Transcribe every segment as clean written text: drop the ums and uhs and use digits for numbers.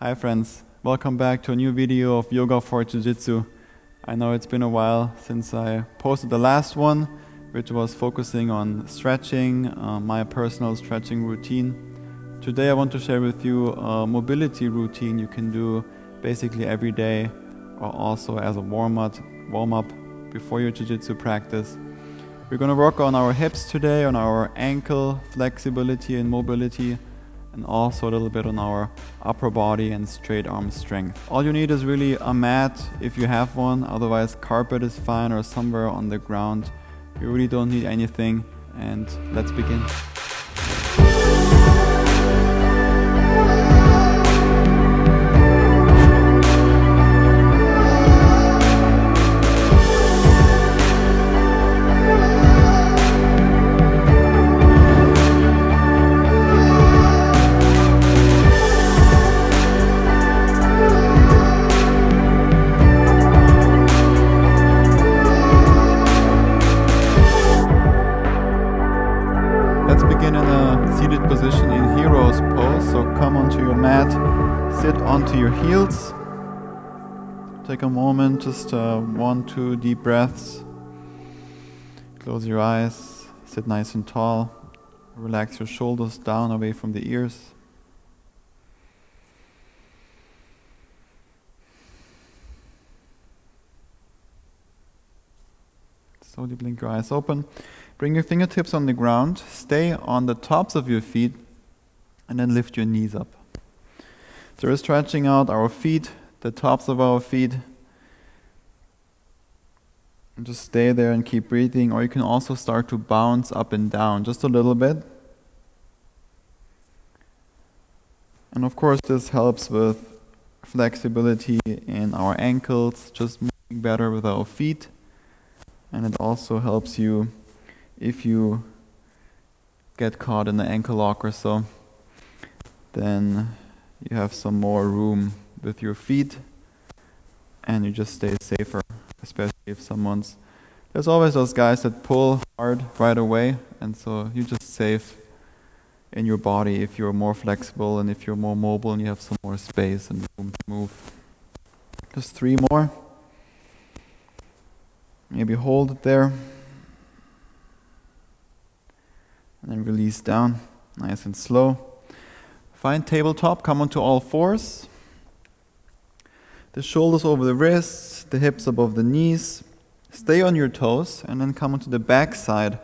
Hi friends, welcome back to a new video of Yoga for Jiu Jitsu. I know it's been a while since I posted the last one, which was focusing on stretching, my personal stretching routine. Today I want to share with you a mobility routine you can do basically every day or also as a warm-up before your Jiu Jitsu practice. We're going to work on our hips today, on our ankle flexibility and mobility, and also a little bit on our upper body and straight arm strength. All you need is really a mat if you have one, otherwise carpet is fine or somewhere on the ground. You really don't need anything, and let's begin. Let's begin in a seated position in hero's pose. So come onto your mat, sit onto your heels. Take a moment, just 1-2 deep breaths. Close your eyes, sit nice and tall. Relax your shoulders down away from the ears. Slowly blink your eyes open. Bring your fingertips on the ground, stay on the tops of your feet, and then lift your knees up. So we're stretching out our feet, the tops of our feet. And just stay there and keep breathing, or you can also start to bounce up and down just a little bit. And of course this helps with flexibility in our ankles, just moving better with our feet. And it also helps you if you get caught in the ankle lock or so, then you have some more room with your feet and you just stay safer, especially if there's always those guys that pull hard right away, and so you're just safe in your body if you're more flexible and if you're more mobile and you have some more space and room to move. Just 3 more. Maybe hold it there. And then release down, nice and slow. Find tabletop, come onto all fours. The shoulders over the wrists, the hips above the knees. Stay on your toes and then come onto the back side.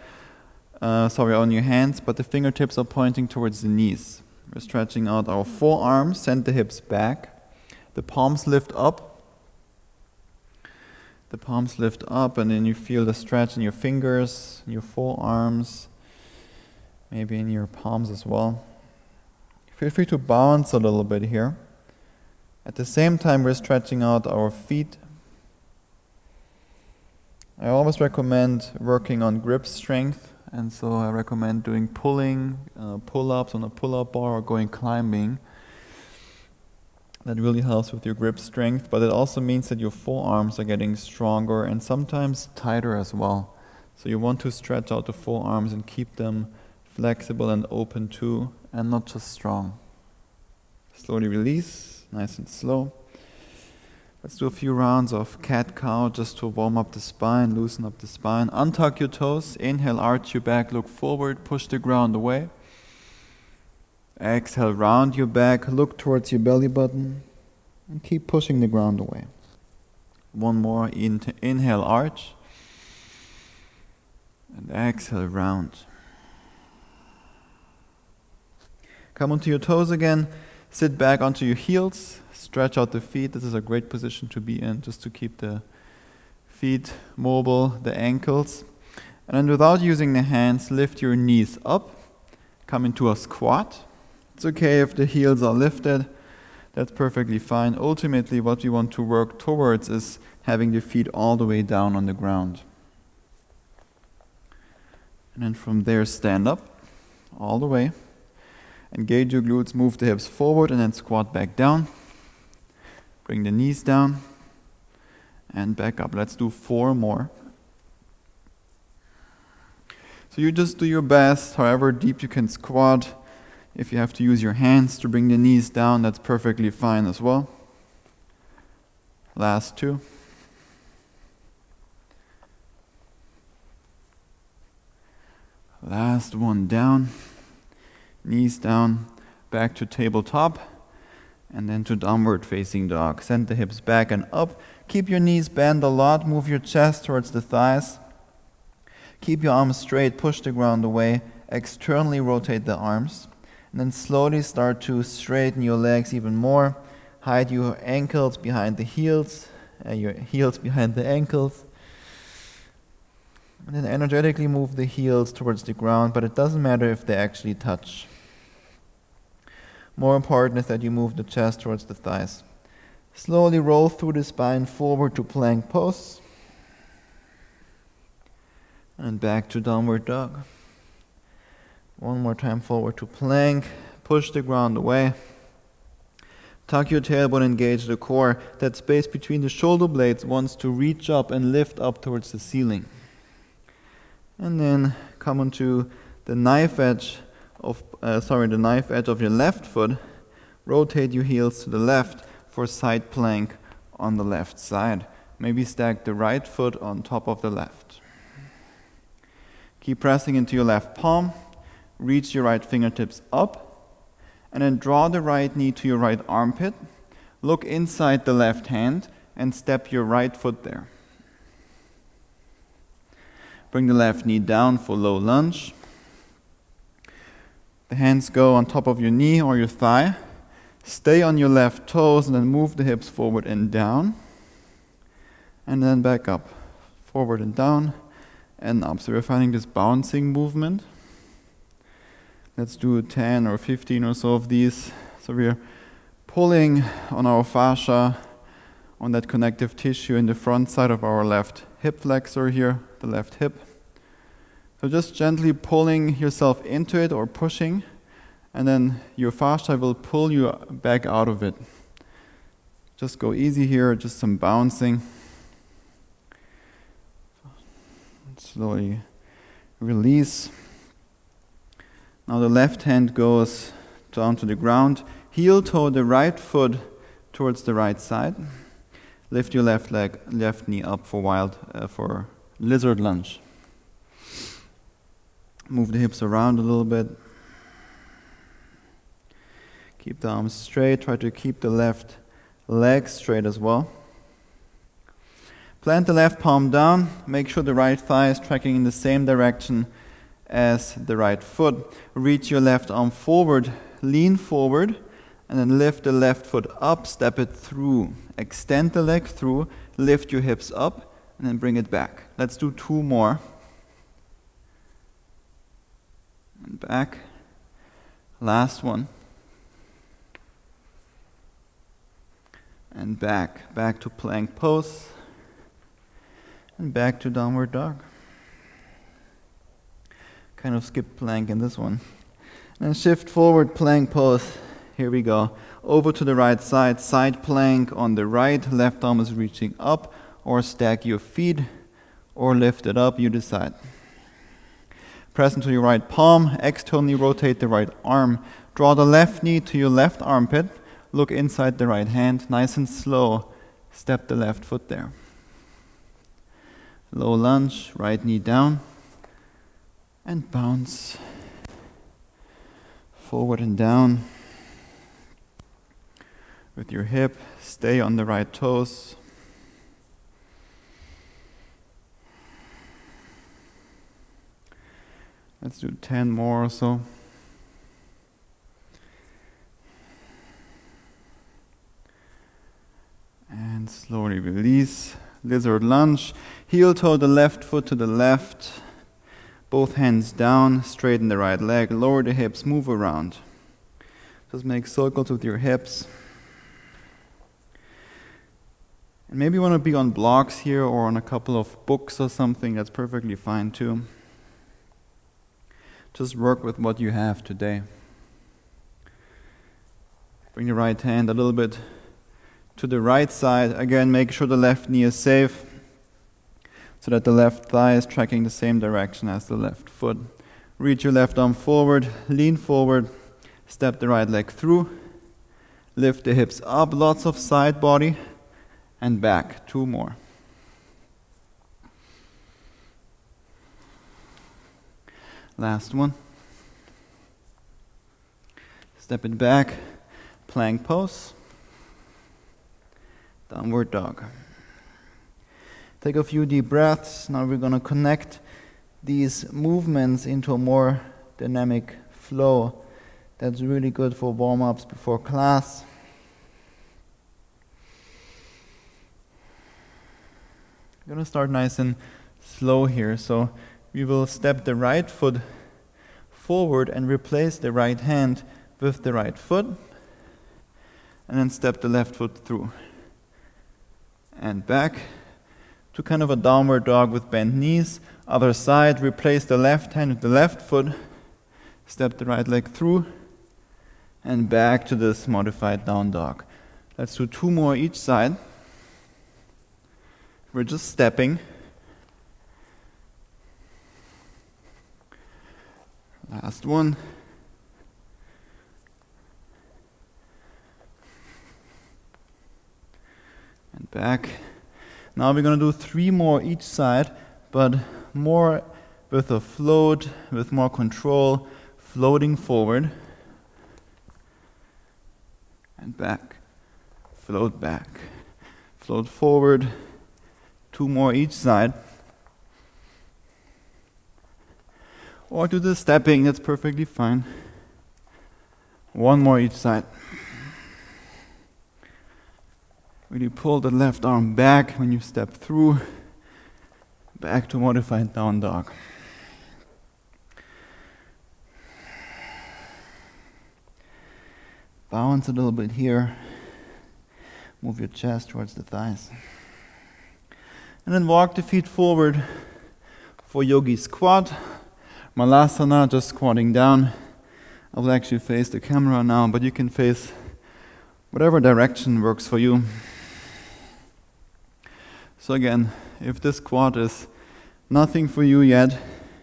On your hands, but the fingertips are pointing towards the knees. We're stretching out our forearms, send the hips back. The palms lift up. The palms lift up, and then you feel the stretch in your fingers, in your forearms, maybe in your palms as well. Feel free to bounce a little bit here. At the same time, we're stretching out our feet. I always recommend working on grip strength, and so I recommend doing pulling, pull-ups on a pull-up bar or going climbing. That really helps with your grip strength, but it also means that your forearms are getting stronger and sometimes tighter as well. So you want to stretch out the forearms and keep them flexible and open too, and not just strong. Slowly release, nice and slow. Let's do a few rounds of cat-cow just to warm up the spine, loosen up the spine. Untuck your toes, inhale, arch your back, look forward, push the ground away. Exhale, round your back, look towards your belly button, and keep pushing the ground away. One more, inhale, arch, and exhale, round. Come onto your toes again, sit back onto your heels, stretch out the feet. This is a great position to be in, just to keep the feet mobile, the ankles. And then without using the hands, lift your knees up, come into a squat. It's okay if the heels are lifted, that's perfectly fine. Ultimately, what we want to work towards is having the feet all the way down on the ground. And then from there, stand up all the way. Engage your glutes, move the hips forward, and then squat back down. Bring the knees down and back up. Let's do 4 more. So you just do your best, however deep you can squat. If you have to use your hands to bring the knees down, that's perfectly fine as well. Last two. Last one down. Knees down, back to tabletop, and then to downward facing dog. Send the hips back and up. Keep your knees bent a lot. Move your chest towards the thighs. Keep your arms straight. Push the ground away. Externally rotate the arms. And then slowly start to straighten your legs even more. Hide your ankles behind the heels, your heels behind the ankles. And then energetically move the heels towards the ground, but it doesn't matter if they actually touch. More important is that you move the chest towards the thighs. Slowly roll through the spine forward to plank pose. And back to downward dog. One more time forward to plank. Push the ground away. Tuck your tailbone, engage the core. That space between the shoulder blades wants to reach up and lift up towards the ceiling. And then come onto the knife edge of your left foot. Rotate your heels to the left for side plank on the left side. Maybe stack the right foot on top of the left. Keep pressing into your left palm. Reach your right fingertips up. And then draw the right knee to your right armpit. Look inside the left hand and step your right foot there. Bring the left knee down for low lunge. The hands go on top of your knee or your thigh. Stay on your left toes and then move the hips forward and down. And then back up. Forward and down and up. So we're finding this bouncing movement. Let's do 10 or 15 or so of these. So we're pulling on our fascia, on that connective tissue in the front side of our left hip flexor here, the left hip. So just gently pulling yourself into it or pushing, and then your fascia will pull you back out of it. Just go easy here, just some bouncing. Slowly release. Now the left hand goes down to the ground. Heel toe the right foot towards the right side. Lift your left knee up for lizard lunge. Move the hips around a little bit. Keep the arms straight. Try to keep the left leg straight as well. Plant the left palm down. Make sure the right thigh is tracking in the same direction as the right foot. Reach your left arm forward. Lean forward. And then lift the left foot up. Step it through. Extend the leg through. Lift your hips up. And then bring it back. Let's do 2 more. And back. Last one. And back. Back to plank pose. And back to downward dog. Kind of skip plank in this one. And shift forward, plank pose. Here we go. Over to the right side. Side plank on the right. Left arm is reaching up. Or stack your feet. Or lift it up. You decide. Press into your right palm. Externally rotate the right arm. Draw the left knee to your left armpit. Look inside the right hand. Nice and slow. Step the left foot there. Low lunge. Right knee down. And bounce. Forward and down. With your hip. Stay on the right toes. Let's do 10 more or so. And slowly release. Lizard lunge. Heel toe the left foot to the left. Both hands down. Straighten the right leg. Lower the hips. Move around. Just make circles with your hips. And maybe you want to be on blocks here or on a couple of books or something. That's perfectly fine too. Just work with what you have today. Bring the right hand a little bit to the right side. Again, make sure the left knee is safe so that the left thigh is tracking the same direction as the left foot. Reach your left arm forward, lean forward, Step the right leg through. Lift the hips up, lots of side body, and back. 2 more. Last one. Step it back, plank pose, downward dog. Take a few deep breaths. Now we're going to connect these movements into a more dynamic flow. That's really good for warm-ups before class. I'm going to start nice and slow here. So we will step the right foot forward and replace the right hand with the right foot. And then step the left foot through. And back to kind of a downward dog with bent knees. Other side, replace the left hand with the left foot. Step the right leg through. And back to this modified down dog. Let's do 2 more each side. We're just stepping. Last one. And back. Now we're going to do 3 more each side, but more with a float, with more control, floating forward. And back. Float back. Float forward. 2 more each side. Or do the stepping, that's perfectly fine. 1 more each side. Really pull the left arm back when you step through. Back to modified down dog. Bounce a little bit here. Move your chest towards the thighs. And then walk the feet forward for yogi squat. Malasana, just squatting down. I will actually face the camera now, but you can face whatever direction works for you. So again, if this squat is nothing for you yet,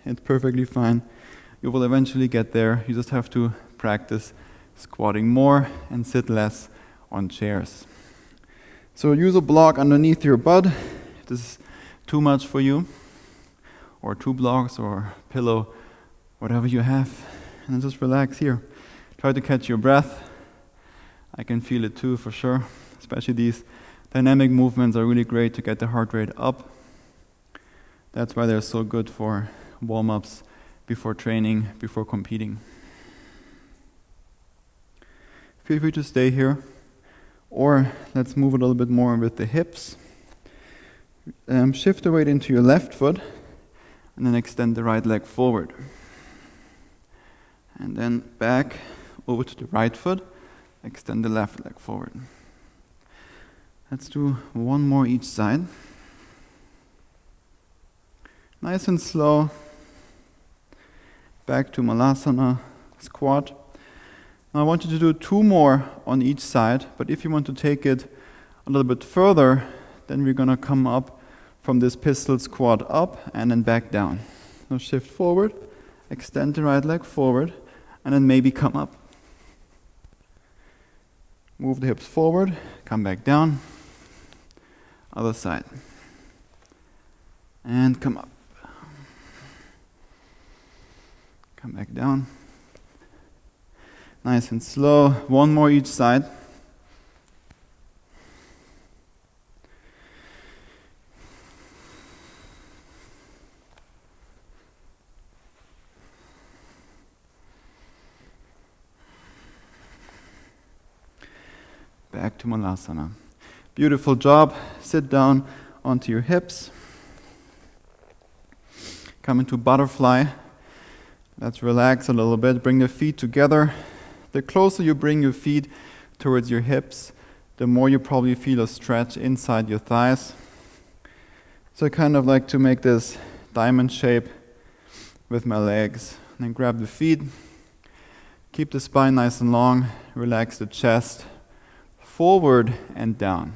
it's perfectly fine. You will eventually get there. You just have to practice squatting more and sit less on chairs. So use a block underneath your butt. If this is too much for you, or 2 blocks or pillow, whatever you have, and then just relax here. Try to catch your breath. I can feel it too for sure. Especially these dynamic movements are really great to get the heart rate up. That's why they're so good for warm-ups before training, before competing. Feel free to stay here, or let's move a little bit more with the hips. Shift the weight into your left foot, and then extend the right leg forward. And then back over to the right foot, extend the left leg forward. Let's do 1 more each side. Nice and slow. Back to Malasana, squat. Now I want you to do 2 more on each side, but if you want to take it a little bit further, then we're going to come up from this pistol squat up and then back down. Now shift forward, extend the right leg forward, and then maybe come up. Move the hips forward, come back down. Other side. And come up. Come back down. Nice and slow. 1 more each side. Back to Malasana. Beautiful job. Sit down onto your hips. Come into butterfly. Let's relax a little bit. Bring the feet together. The closer you bring your feet towards your hips, the more you probably feel a stretch inside your thighs. So I kind of like to make this diamond shape with my legs. And then grab the feet. Keep the spine nice and long. Relax the chest. Forward and down.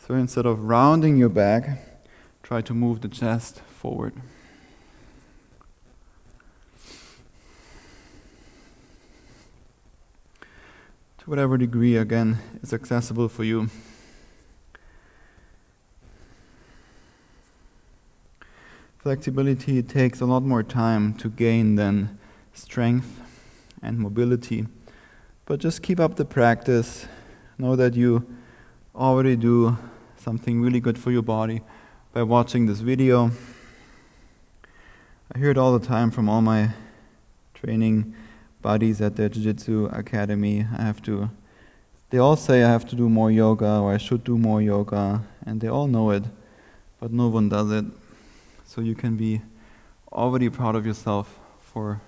So instead of rounding your back, try to move the chest forward. to whatever degree, again, is accessible for you. Flexibility takes a lot more time to gain than strength and mobility, but just keep up the practice. Know that you already do something really good for your body by watching this video. I hear it all the time from all my training buddies at the Jiu Jitsu Academy. They all say I have to do more yoga, or I should do more yoga, and they all know it, but no one does it. So you can be already proud of yourself for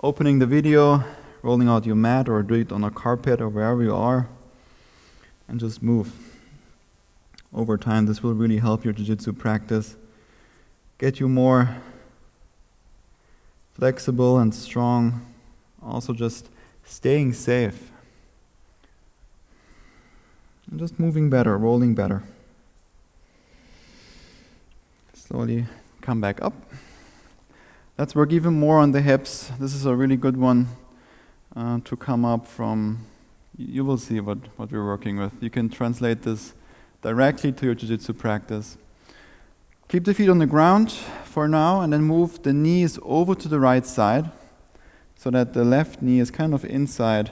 opening the video, rolling out your mat, or do it on a carpet or wherever you are, and just move. Over time, this will really help your jiu-jitsu practice, get you more flexible and strong, also just staying safe, and just moving better, rolling better. Slowly come back up. Let's work even more on the hips. This is a really good one to come up from. You will see what we're working with. You can translate this directly to your jiu-jitsu practice. Keep the feet on the ground for now, and then move the knees over to the right side so that the left knee is kind of inside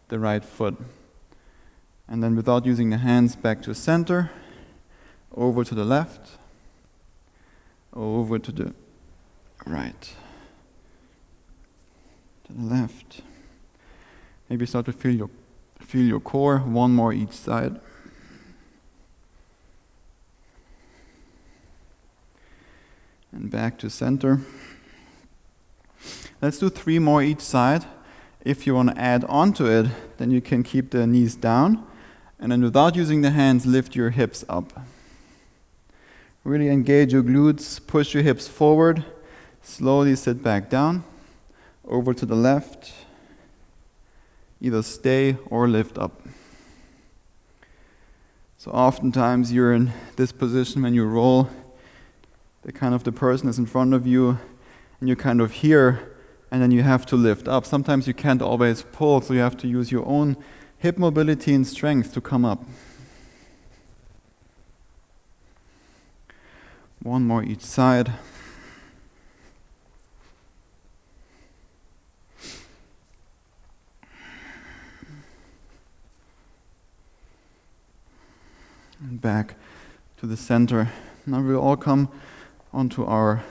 the right foot. And then without using the hands, back to center, over to the left, over to the right, to the left. Maybe start to feel your core, one more each side. And back to center. Let's do 3 more each side. If you want to add on to it, then you can keep the knees down, and then without using the hands, lift your hips up. Really engage your glutes, push your hips forward, slowly sit back down, over to the left, either stay or lift up. So oftentimes you're in this position when you roll, the person is in front of you, and you're kind of here, and then you have to lift up. Sometimes you can't always pull, so you have to use your own hip mobility and strength to come up. 1 more each side. And back to the center. Now we'll all come onto our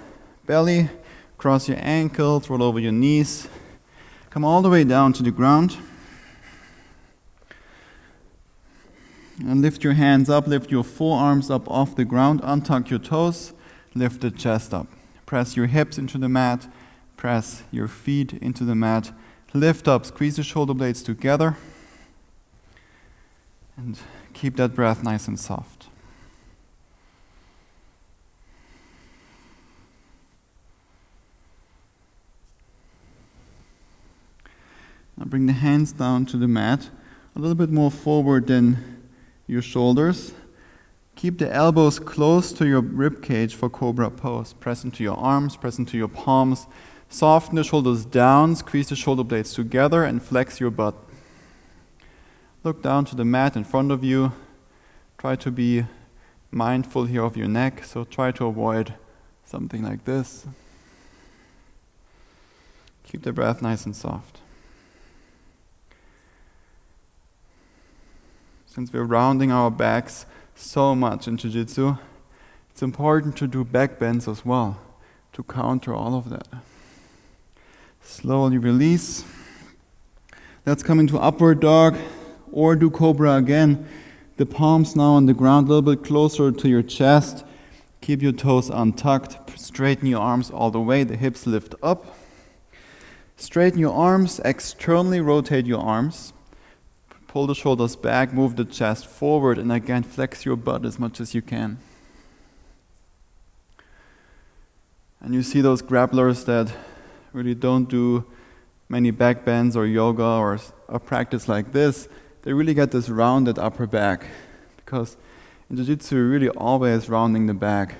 belly, cross your ankles, roll over your knees, come all the way down to the ground. And lift your hands up, lift your forearms up off the ground, untuck your toes, lift the chest up. Press your hips into the mat, press your feet into the mat, lift up, squeeze the shoulder blades together, and keep that breath nice and soft. Now bring the hands down to the mat, a little bit more forward than your shoulders. Keep the elbows close to your rib cage for cobra pose. Press into your arms, press into your palms. Soften the shoulders down, squeeze the shoulder blades together, and flex your butt. Look down to the mat in front of you. Try to be mindful here of your neck, so try to avoid something like this. Keep the breath nice and soft. Since we're rounding our backs so much in Jiu Jitsu, it's important to do backbends as well to counter all of that. Slowly release. Let's come into upward dog or do cobra again. The palms now on the ground, a little bit closer to your chest. Keep your toes untucked. Straighten your arms all the way. The hips lift up. Straighten your arms. Externally rotate your arms. Pull the shoulders back, move the chest forward, and again, flex your butt as much as you can. And you see those grapplers that really don't do many backbends or yoga or a practice like this, they really get this rounded upper back. Because in Jiu-Jitsu, you're really always rounding the back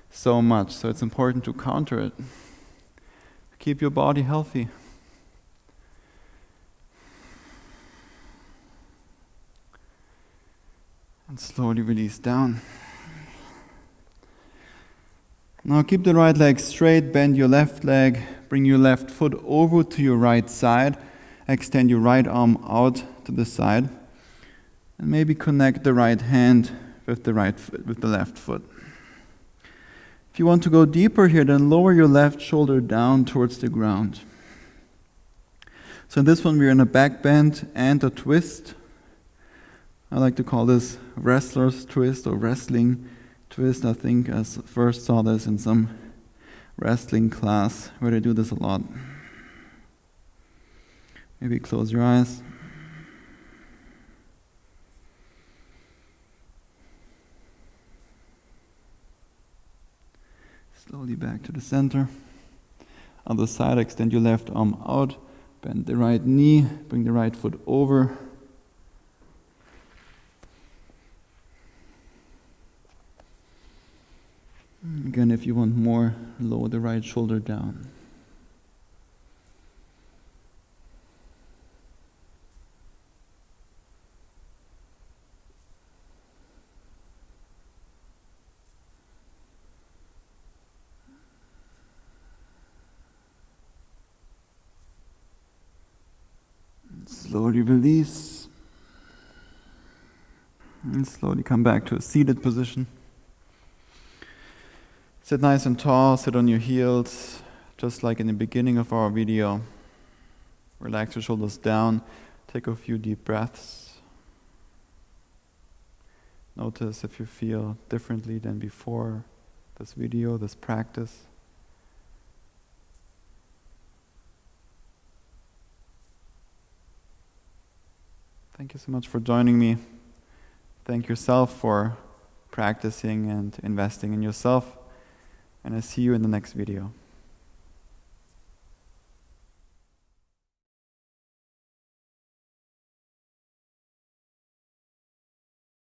so much, so it's important to counter it. Keep your body healthy. And slowly release down. Now keep the right leg straight, bend your left leg, bring your left foot over to your right side, extend your right arm out to the side, and maybe connect the right hand with the left foot. If you want to go deeper here, then lower your left shoulder down towards the ground. So in this one we're in a back bend and a twist. I like to call this wrestler's twist or wrestling twist. I think I first saw this in some wrestling class where they do this a lot. Maybe close your eyes. Slowly back to the center. Other side, extend your left arm out, bend the right knee, bring the right foot over. Again, if you want more, lower the right shoulder down. And slowly release. And slowly come back to a seated position. Sit nice and tall, sit on your heels, just like in the beginning of our video. Relax your shoulders down, take a few deep breaths. Notice if you feel differently than before this video, this practice. Thank you so much for joining me. Thank yourself for practicing and investing in yourself. And I see you in the next video.